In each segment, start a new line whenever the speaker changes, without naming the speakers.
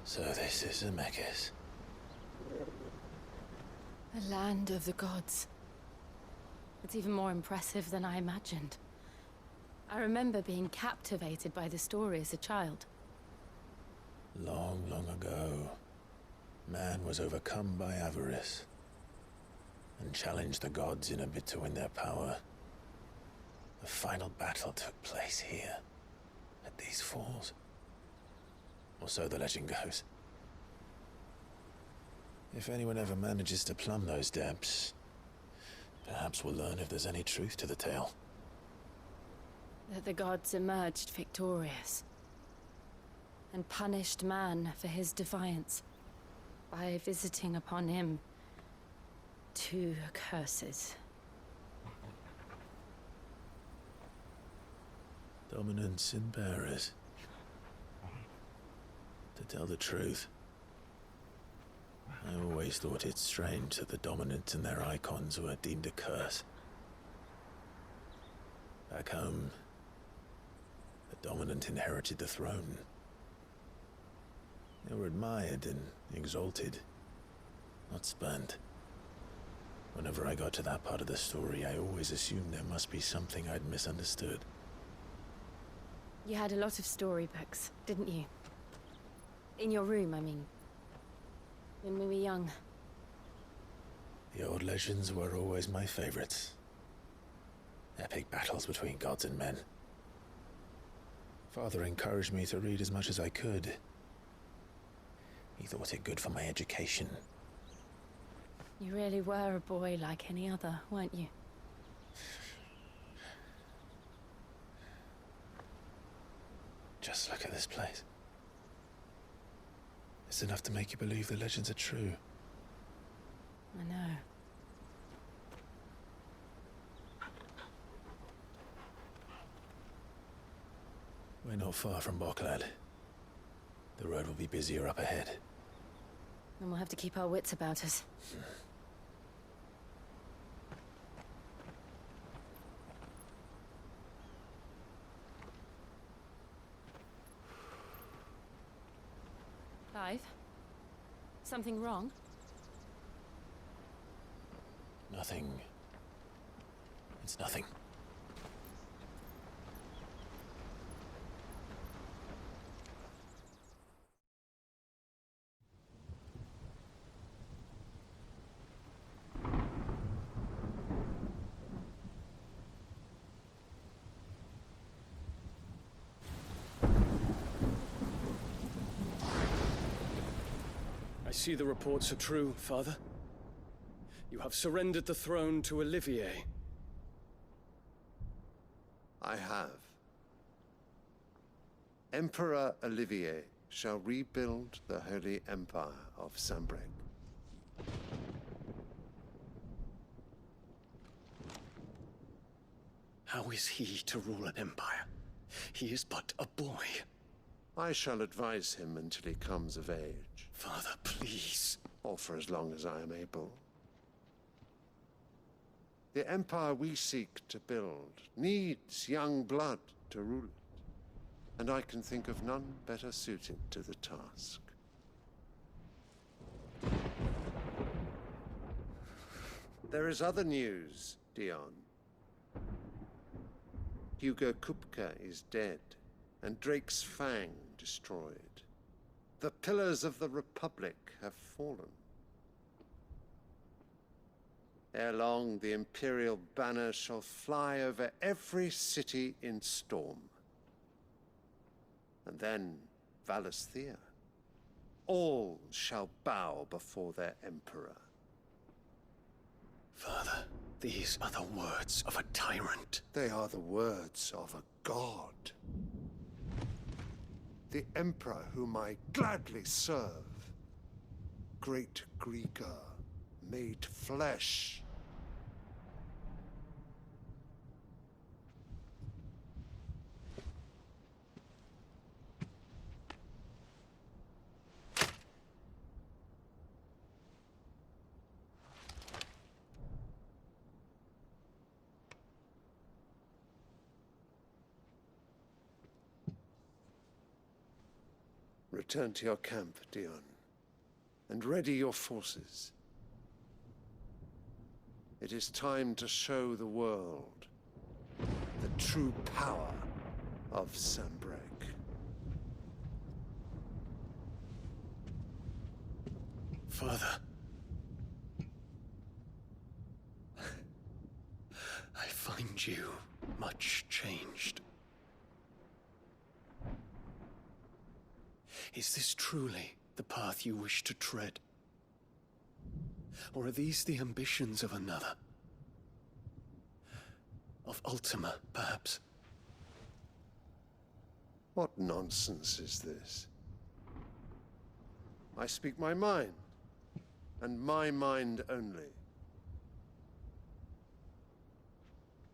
So this is Zemeckis.
The land of the gods. It's even more impressive than I imagined. I remember being captivated by the story as a child.
Long, long ago, man was overcome by avarice and challenged the gods in a bid to win their power. The final battle took place here, at these falls. Or so the legend goes. If anyone ever manages to plumb those depths, perhaps we'll learn if there's any truth to the tale.
That the gods emerged victorious and punished man for his defiance by visiting upon him 2 curses.
Dominants and bearers. To tell the truth, I always thought it strange that the dominants and their icons were deemed a curse. Back home, the dominant inherited the throne. They were admired and exalted, not spurned. Whenever I got to that part of the story, I always assumed there must be something I'd misunderstood.
You had a lot of storybooks, didn't you? In your room, I mean. When we were young.
The old legends were always my favorites. Epic battles between gods and men. Father encouraged me to read as much as I could. He thought it good for my education.
You really were a boy like any other, weren't you?
Just look at this place. It's enough to make you believe the legends are true.
I know.
We're not far from Boklad. The road will be busier up ahead.
And we'll have to keep our wits about us. Clive? Something wrong?
Nothing. It's nothing.
I see the reports are true, Father. You have surrendered the throne to Olivier.
I have. Emperor Olivier shall rebuild the Holy Empire of Sanbreque.
How is he to rule an empire? He is but a boy.
I shall advise him until he comes of age,
Father, please.
or for as long as I am able. The empire we seek to build needs young blood to rule it, and I can think of none better suited to the task. There is other news, Dion. Hugo Kupka is dead, and Drake's Fang destroyed. The pillars of the Republic have fallen. Ere long, the Imperial banner shall fly over every city in Storm. And then Valisthea. All shall bow before their Emperor.
Father, these are the words of a tyrant.
They are the words of a god. The Emperor whom I gladly serve. Great Greeker, made flesh. Return to your camp, Dion, and ready your forces. It is time to show the world the true power of Sanbreque.
Father. I find you much changed. Is this truly the path you wish to tread? Or are these the ambitions of another? Of Ultima, perhaps?
What nonsense is this? I speak my mind, and my mind only.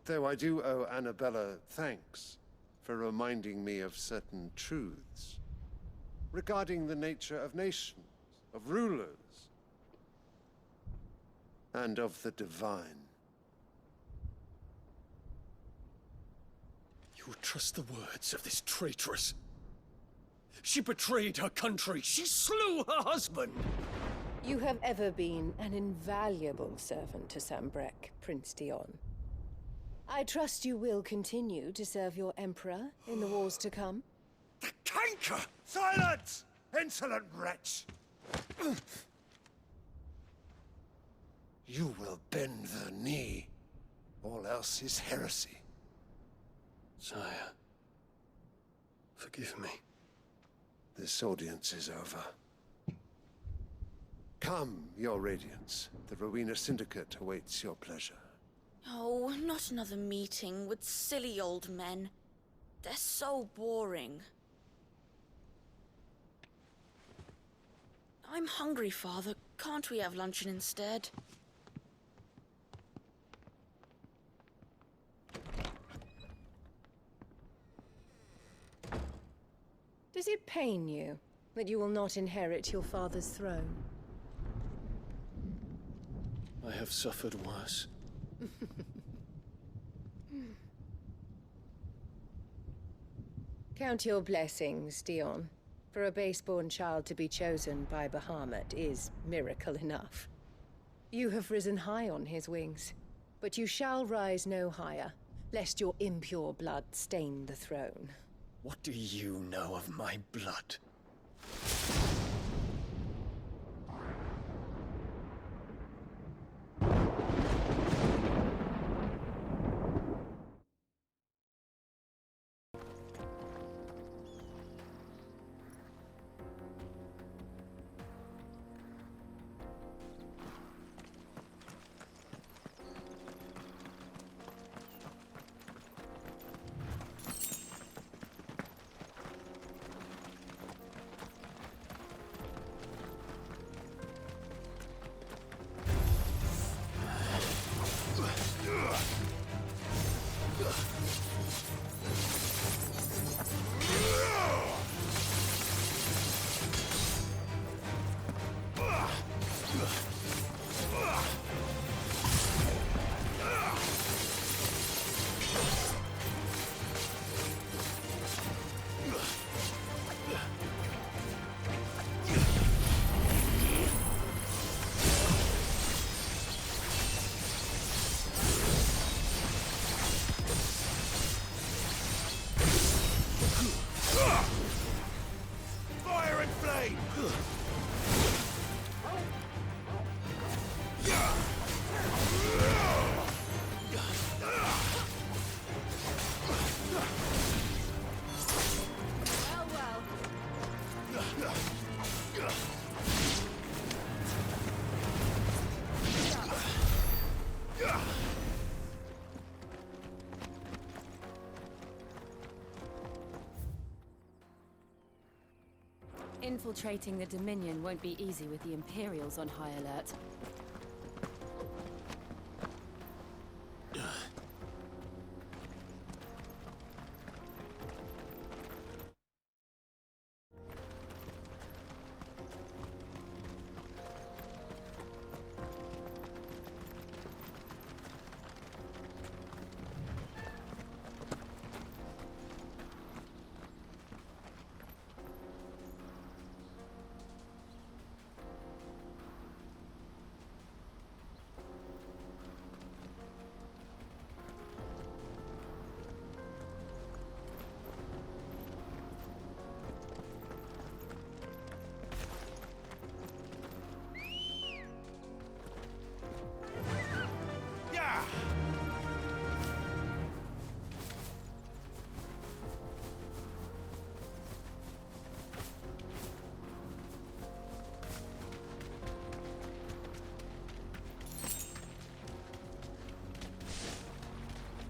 Though I do owe Annabella thanks for reminding me of certain truths regarding the nature of nations, of rulers, and of the divine.
You would trust the words of this traitress? She betrayed her country. She slew her husband.
You have ever been an invaluable servant to Sanbreque, Prince Dion. I trust you will continue to serve your Emperor in the wars to come.
The canker! Silence! Insolent wretch! You will bend the knee. All else is heresy.
Sire, forgive me.
This audience is over. Come, your Radiance. The Rowena Syndicate awaits your pleasure.
Oh, not another meeting with silly old men. They're so boring. I'm hungry, Father. Can't we have luncheon instead?
Does it pain you that you will not inherit your father's throne?
I have suffered worse.
Count your blessings, Dion. For a base-born child to be chosen by Bahamut is miracle enough. You have risen high on his wings, but you shall rise no higher, lest your impure blood stain the throne.
What do you know of my blood?
Infiltrating the Dominion won't be easy with the Imperials on high alert.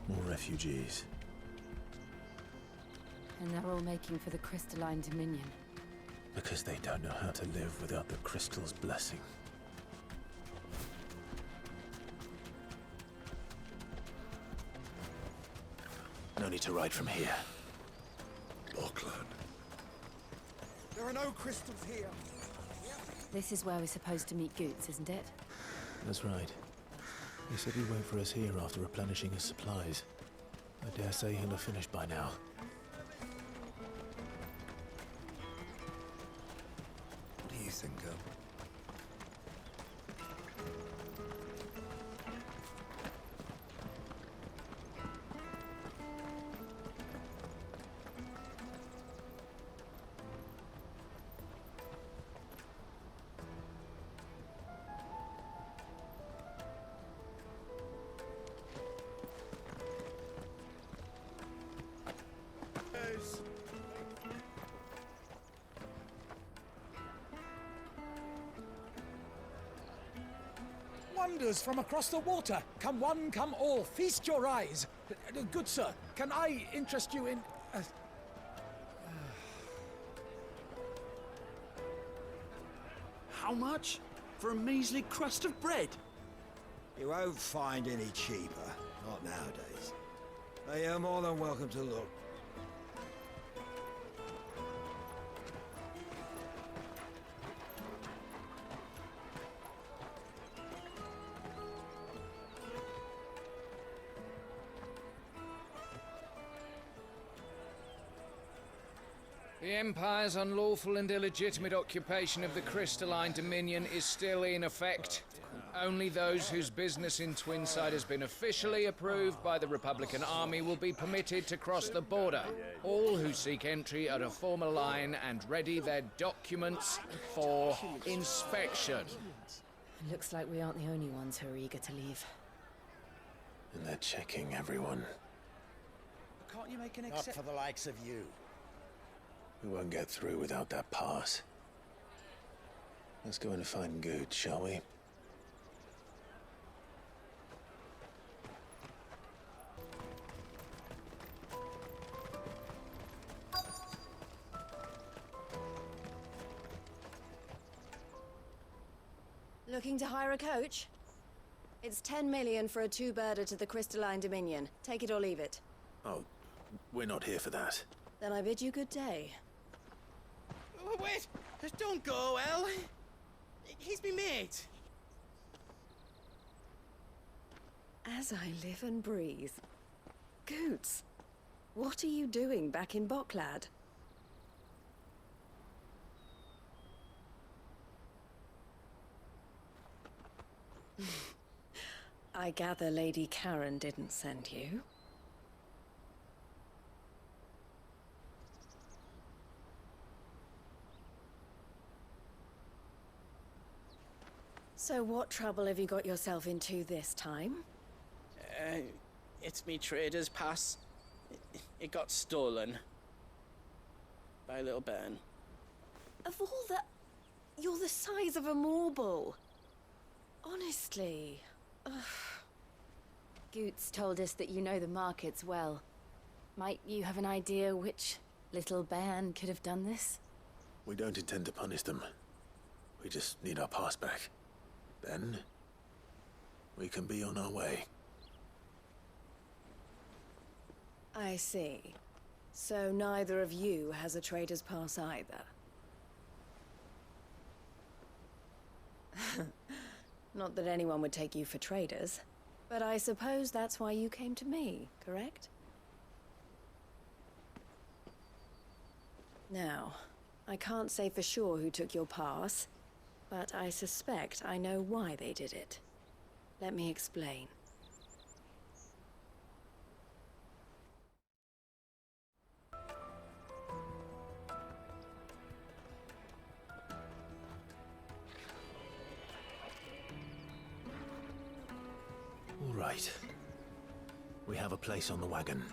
More refugees.
And they're all making for the crystalline dominion.
Because they don't know how to live without the crystal's blessing. No need to ride from here.
Auckland.
There are no crystals here.
This is where we're supposed to meet Goots, isn't it?
That's right. He said he'd wait for us here after replenishing his supplies. I dare say he'll have finished by now.
What do you think, Girl?
Wonders from across the water. Come one, come all. Feast your eyes. Good sir, can I interest you in...
How much? For a measly crust of bread?
You won't find any cheaper. Not nowadays. But you're more than welcome to look.
The Empire's unlawful and illegitimate occupation of the crystalline dominion is still in effect. Only those whose business in Twinside has been officially approved by the Republican Army will be permitted to cross the border. All who seek entry are to form a line and ready their documents for inspection.
Looks like we aren't the only ones who are eager to leave.
And they're checking everyone.
Can't you make an
Not for the likes of you.
We won't get through without that pass. Let's go and find Good, shall we?
Looking to hire a coach? It's 10 million for a two-birder to the Crystalline Dominion. Take it or leave it.
Oh, we're not here for that.
Then I bid you good day.
Oh, wait! Don't go, El! He's me mate!
As I live and breathe. Goots, what are you doing back in Boklad? I gather Lady Karen didn't send you. So what trouble have you got yourself into this time?
It's me trader's pass. It got stolen. By a little bairn.
Of all the... You're the size of a marble. Honestly. Ugh.
Goots told us that you know the markets well. Might you have an idea which little bairn could have done this?
We don't intend to punish them. We just need our pass back. Then, we can be on our way.
I see. So neither of you has a trader's pass either. Not that anyone would take you for traders, but I suppose that's why you came to me, correct? Now, I can't say for sure who took your pass, but I suspect I know why they did it. Let me explain.
All right. We have a place on the wagon.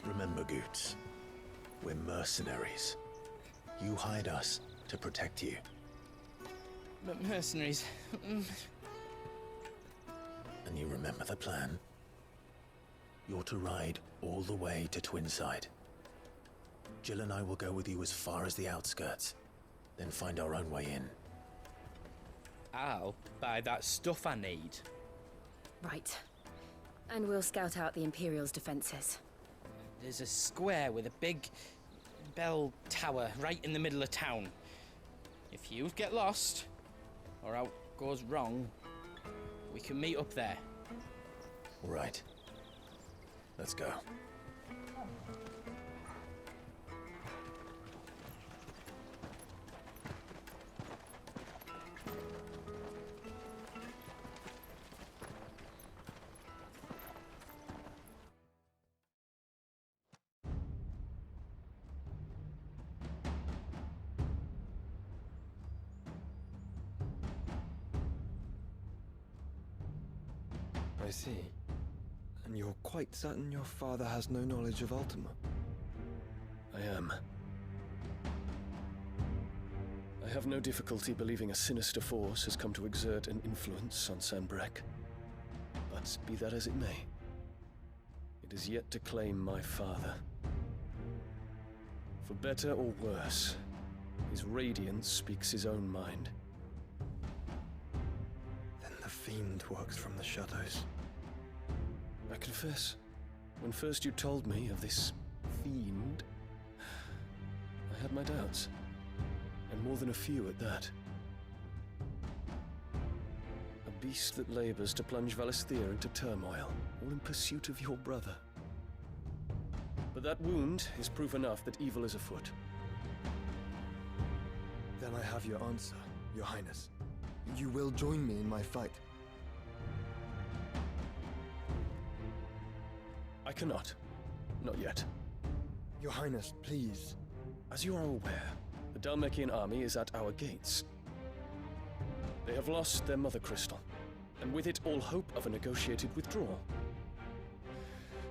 Remember, Goots, we're mercenaries. You hired us to protect you.
Mercenaries.
And you remember the plan? You're to ride all the way to Twinside. Jill and I will go with you as far as the outskirts, then find our own way in.
I'll buy that stuff I need.
Right. And we'll scout out the Imperial's defenses.
There's a square with a big bell tower right in the middle of town. If you get lost, or out goes wrong, we can meet up there.
Right. Let's go.
I see. And you're quite certain your father has no knowledge of Ultima?
I am. I have no difficulty believing a sinister force has come to exert an influence on Sanbreque. But be that as it may, it is yet to claim my father. For better or worse, his radiance speaks his own mind.
Then the fiend works from the shadows.
I confess, when first you told me of this fiend, I had my doubts, and more than a few at that. A beast that labors to plunge Valisthea into turmoil, all in pursuit of your brother. But that wound is proof enough that evil is afoot.
Then I have your answer, Your Highness. You will join me in my fight.
I cannot. Not yet.
Your Highness, please.
As you are aware, the Dhalmekian army is at our gates. They have lost their mother crystal, and with it all hope of a negotiated withdrawal.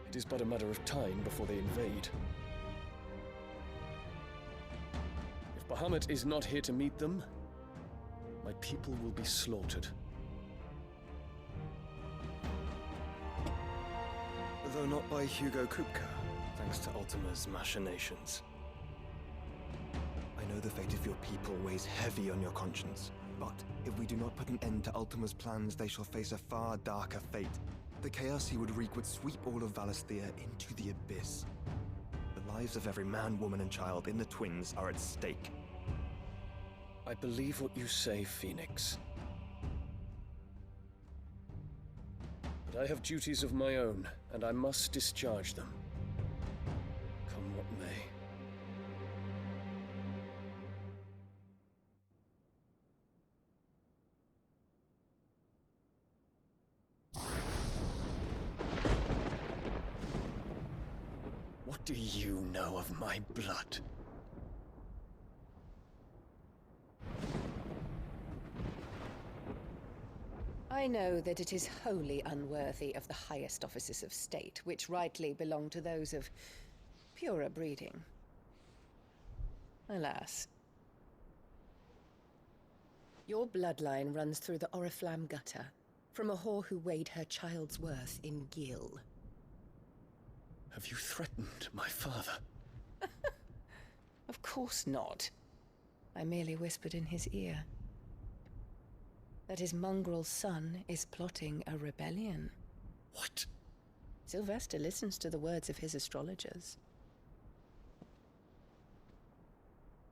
It is but a matter of time before they invade. If Bahamut is not here to meet them, my people will be slaughtered.
Though not by Hugo Kupka, thanks to Ultima's machinations. I know the fate of your people weighs heavy on your conscience, but if we do not put an end to Ultima's plans, they shall face a far darker fate. The chaos he would wreak would sweep all of Valisthea into the abyss. The lives of every man, woman, and child in the Twins are at stake.
I believe what you say, Phoenix. But I have duties of my own, and I must discharge them. Come what may. What do you know of my blood?
I know that it is wholly unworthy of the highest offices of state, which rightly belong to those of purer breeding. Alas. Your bloodline runs through the Oriflamme gutter, from a whore who weighed her child's worth in gil.
Have you threatened my father?
Of course not. I merely whispered in his ear that his mongrel son is plotting a rebellion.
What?
Sylvester listens to the words of his astrologers.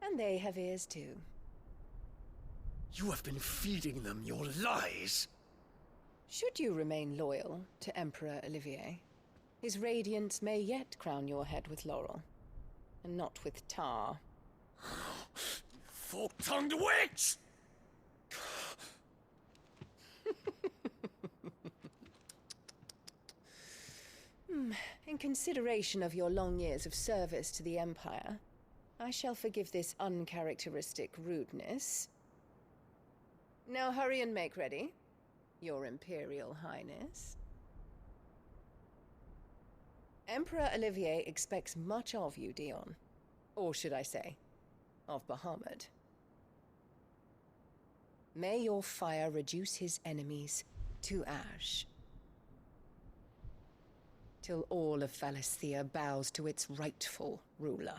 And they have ears too.
You have been feeding them your lies!
Should you remain loyal to Emperor Olivier, his radiance may yet crown your head with laurel, and not with tar.
Fork-tongued witch!
In consideration of your long years of service to the Empire, I shall forgive this uncharacteristic rudeness. Now hurry and make ready, Your Imperial Highness. Emperor Olivier expects much of you, Dion. Or should I say, of Bahamut. May your fire reduce his enemies to ash. Till all of Valisthea bows to its rightful ruler.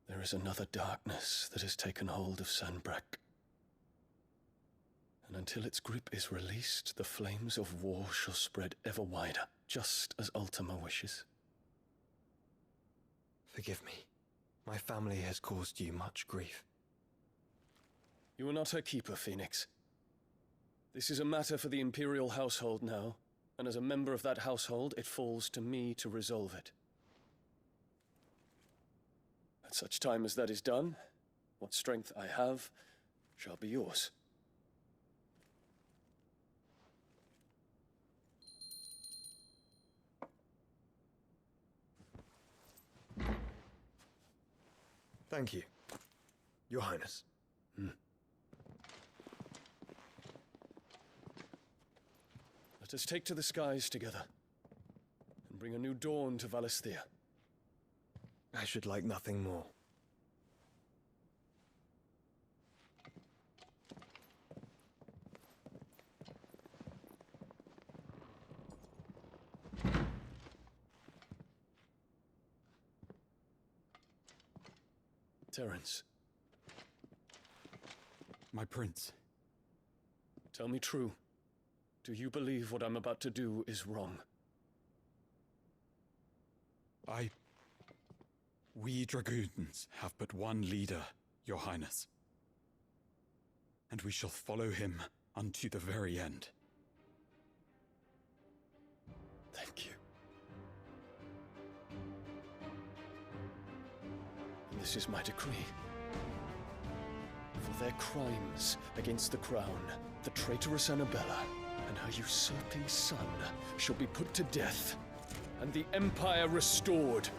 There is another darkness that has taken hold of Sanbreque. And until its grip is released, the flames of war shall spread ever wider, just as Ultima wishes.
Forgive me. My family has caused you much grief.
You are not her keeper, Phoenix. This is a matter for the Imperial household now, and as a member of that household, it falls to me to resolve it. At such time as that is done, what strength I have shall be yours.
Thank you, Your Highness.
Let us take to the skies together, and bring a new dawn to Valisthea.
I should like nothing more.
Terence.
My prince.
Tell me true. Do you believe what I'm about to do is wrong?
We dragoons have but one leader, Your Highness. And we shall follow him unto the very end.
Thank you. And this is my decree. For their crimes against the crown, the traitorous Annabella and her usurping son shall be put to death, and the Empire restored.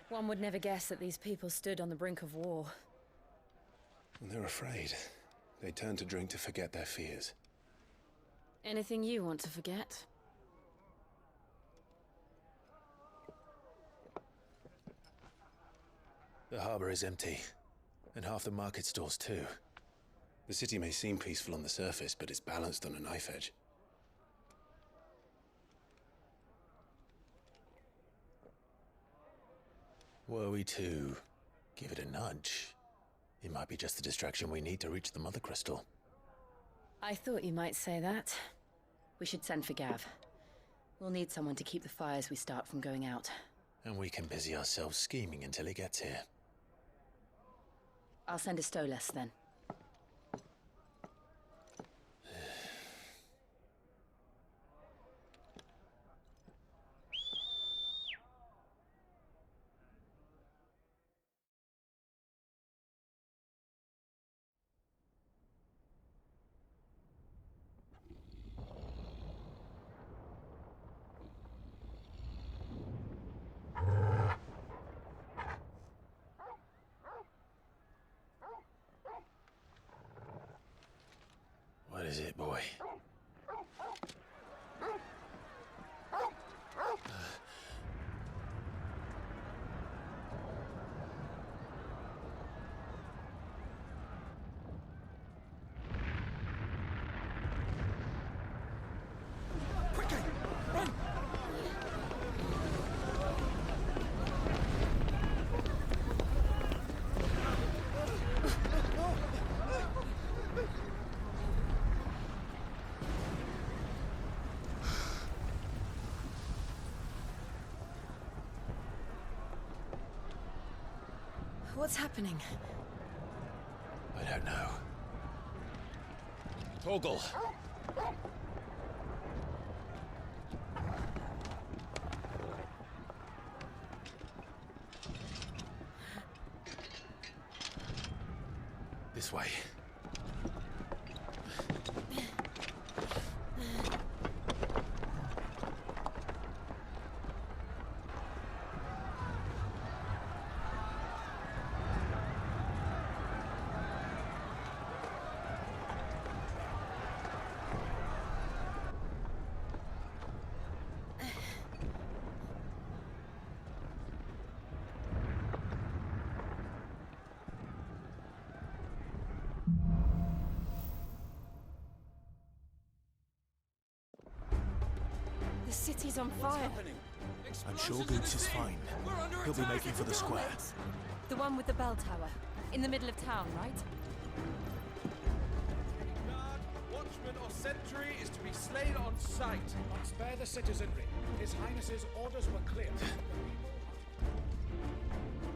One would never guess that these people stood on the brink of war.
They're afraid. They turn to drink to forget their fears.
Anything you want to forget?
The harbor is empty, and half the market stalls too. The city may seem peaceful on the surface, but it's balanced on a knife edge. Were we to give it a nudge, it might be just the distraction we need to reach the Mother Crystal.
I thought you might say that. We should send for Gav. We'll need someone to keep the fires we start from going out.
And we can busy ourselves scheming until he gets here.
I'll send a Stolas then.
What is it, boy?
Quickly! Run!
What's happening?
I don't know. Torgal! This way.
The city's on fire.
I'm sure Goots is fine. He'll be making for the square.
The one with the bell tower. In the middle of town, right?
Guard, watchman or sentry is to be slain on sight.
Spare the citizenry. His Highness's orders were clear.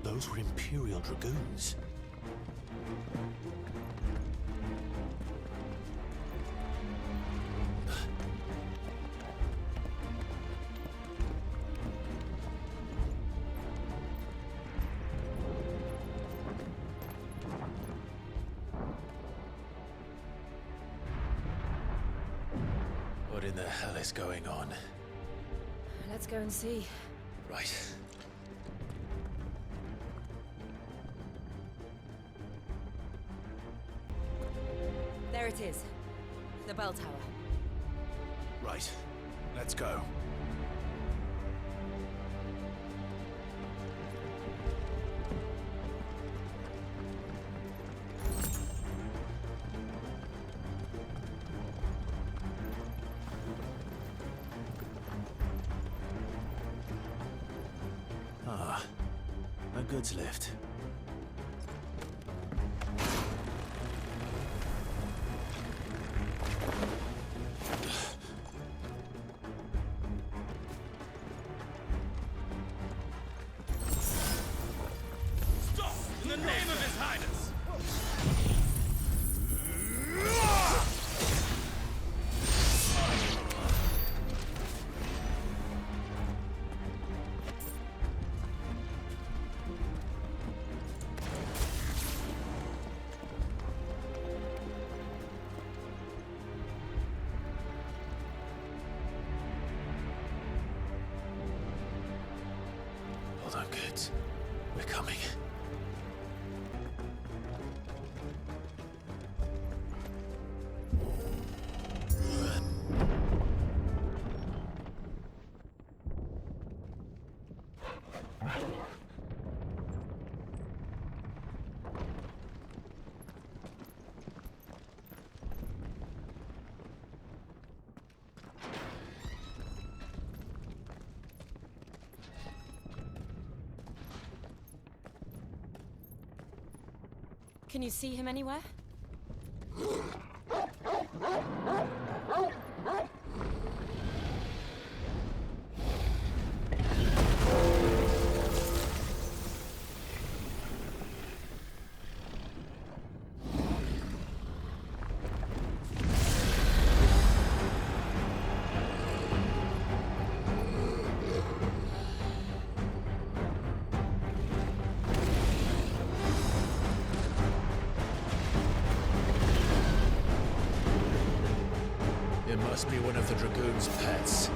Those were Imperial Dragoons. What in the hell is going on?
Let's go and see.
Right.
There it is. The bell tower.
Right. Let's go. Ah, a goods lift.
Stop! In the name of His Highness!
Hold on, Goods. We're coming.
Can you see him anywhere? It must be one of the Dragoon's pets.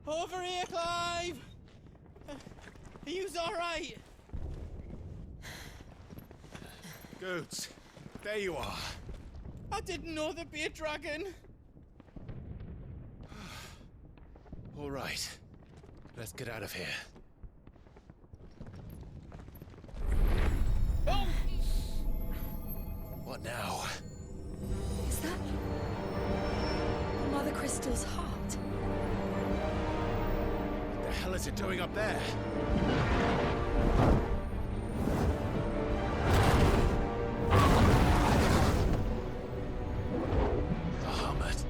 Over here, Clive! Are you alright?
Goods, there you are.
I didn't know there'd be a dragon.
All right, let's get out of here.
Oh!
What now?
Is that Mother Crystal's heart?
What the hell is it doing up there? Bahamut.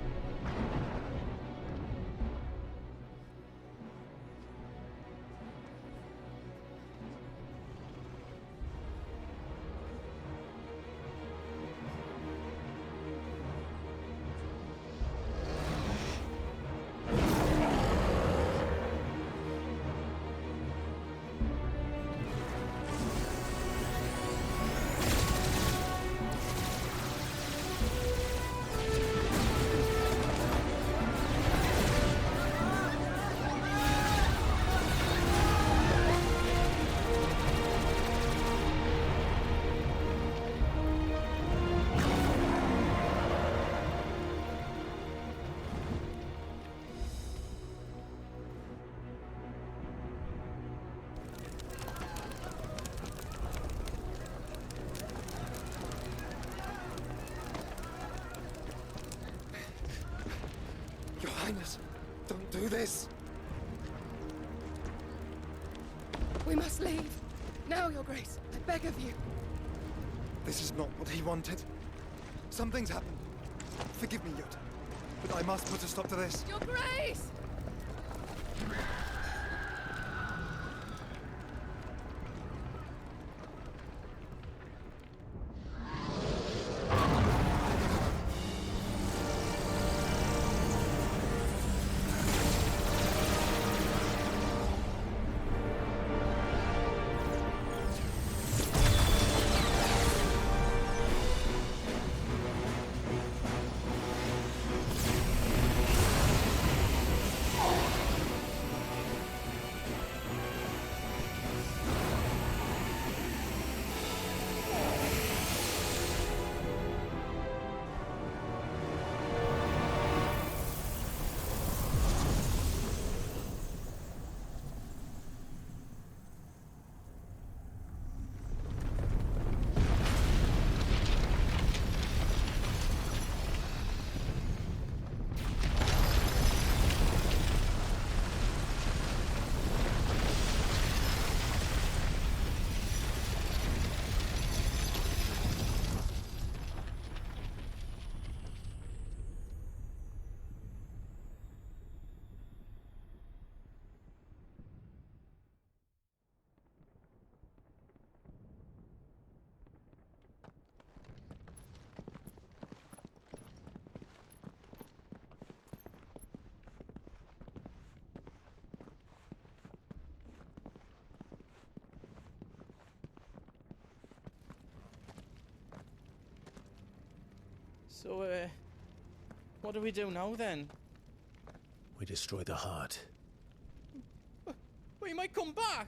Your Highness, don't do this!
We must leave. Now, Your Grace. I beg of you.
This is not what he wanted. Something's happened. Forgive me, Yota, but I must put a stop to this.
Your Grace!
So, what do we do now then?
We destroy the heart.
Well, you might come back!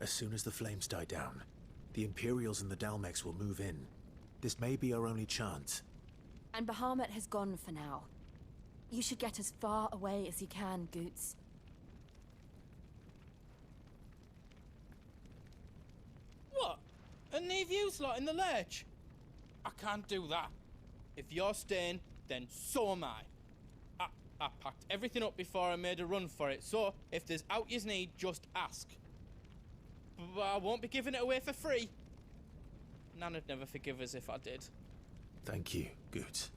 As soon as the flames die down, the Imperials and the Dalmex will move in. This may be our only chance.
And Bahamut has gone for now. You should get as far away as you can, Goots.
What? And leave you lot in the lurch? I can't do that. If you're staying, then so am I. I packed everything up before I made a run for it, so if there's out yous need, just ask. But I won't be giving it away for free. Nana'd never forgive us if I did.
Thank you, Goots.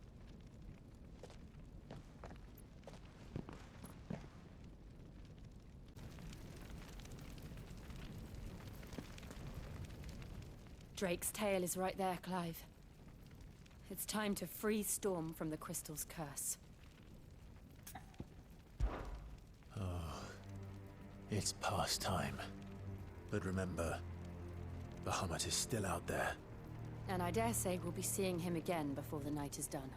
Drake's tail is right there, Clive. It's time to free Storm from the Crystal's curse.
Oh, it's past time. But remember, Bahamut is still out there.
And I dare say we'll be seeing him again before the night is done.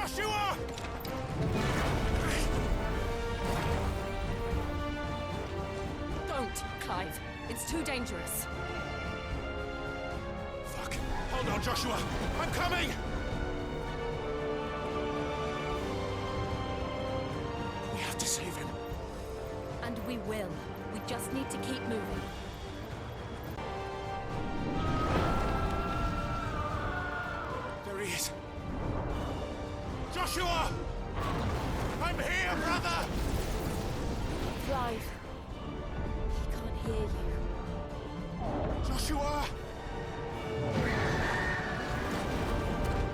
Joshua!
Don't, Clive. It's too dangerous.
Fuck. Hold on, Joshua. I'm coming! We have to save him.
And we will. We just need to keep moving.
There he is. Joshua! I'm here, brother!
Clive. He can't hear you.
Joshua!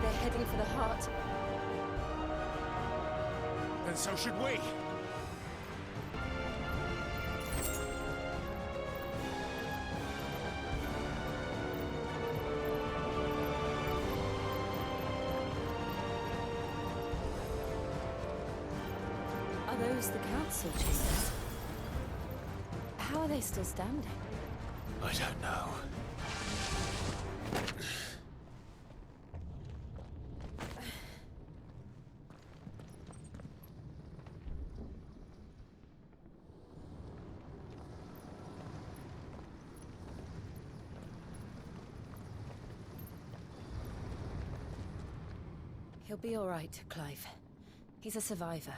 They're heading for the heart.
And so should we.
Are those the council chambers? How are they still standing?
I don't know.
He'll be all right, Clive. He's a survivor.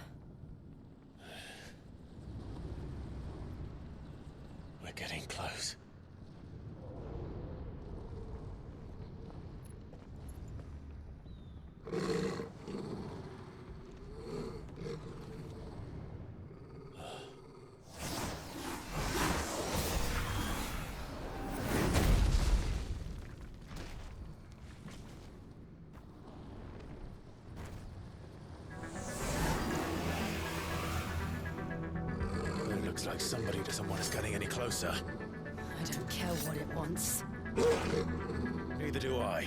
We're getting close. It looks like somebody doesn't want us getting any closer.
I don't care what it wants.
Neither do I.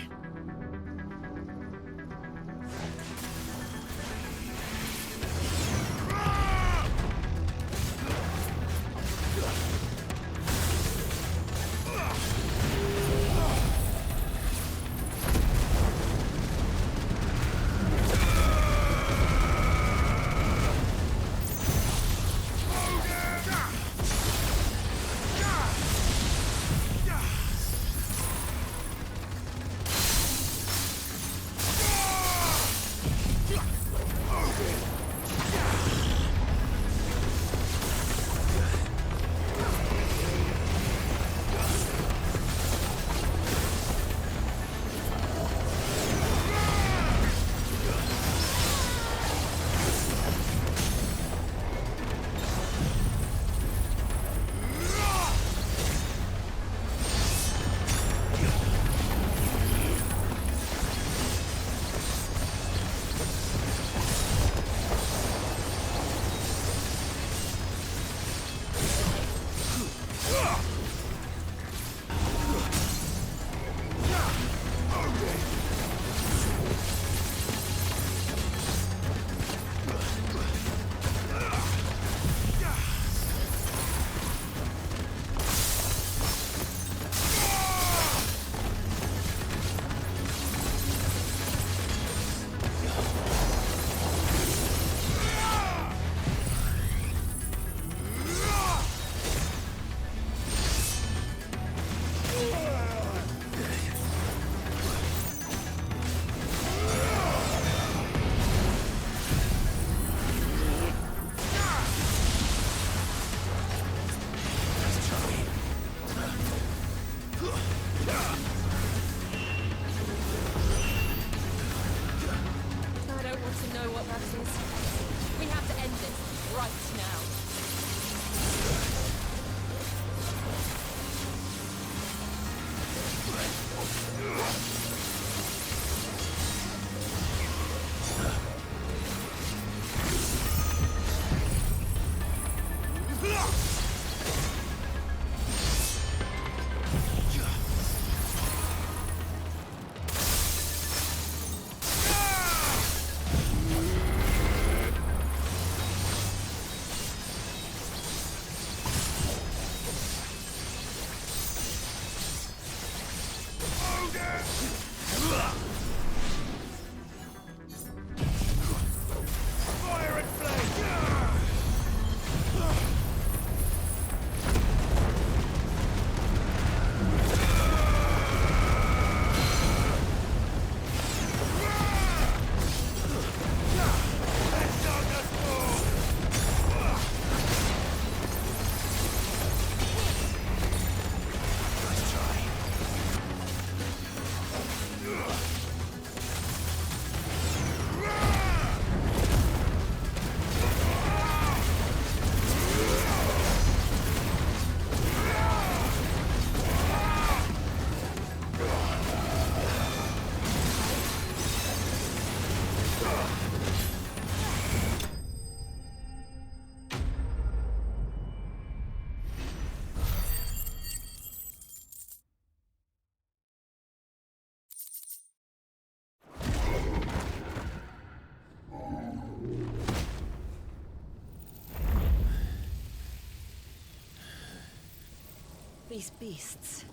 These beasts...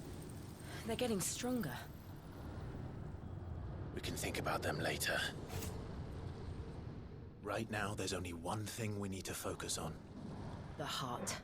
they're getting stronger.
We can think about them later. Right now, there's only one thing we need to focus on.
The heart.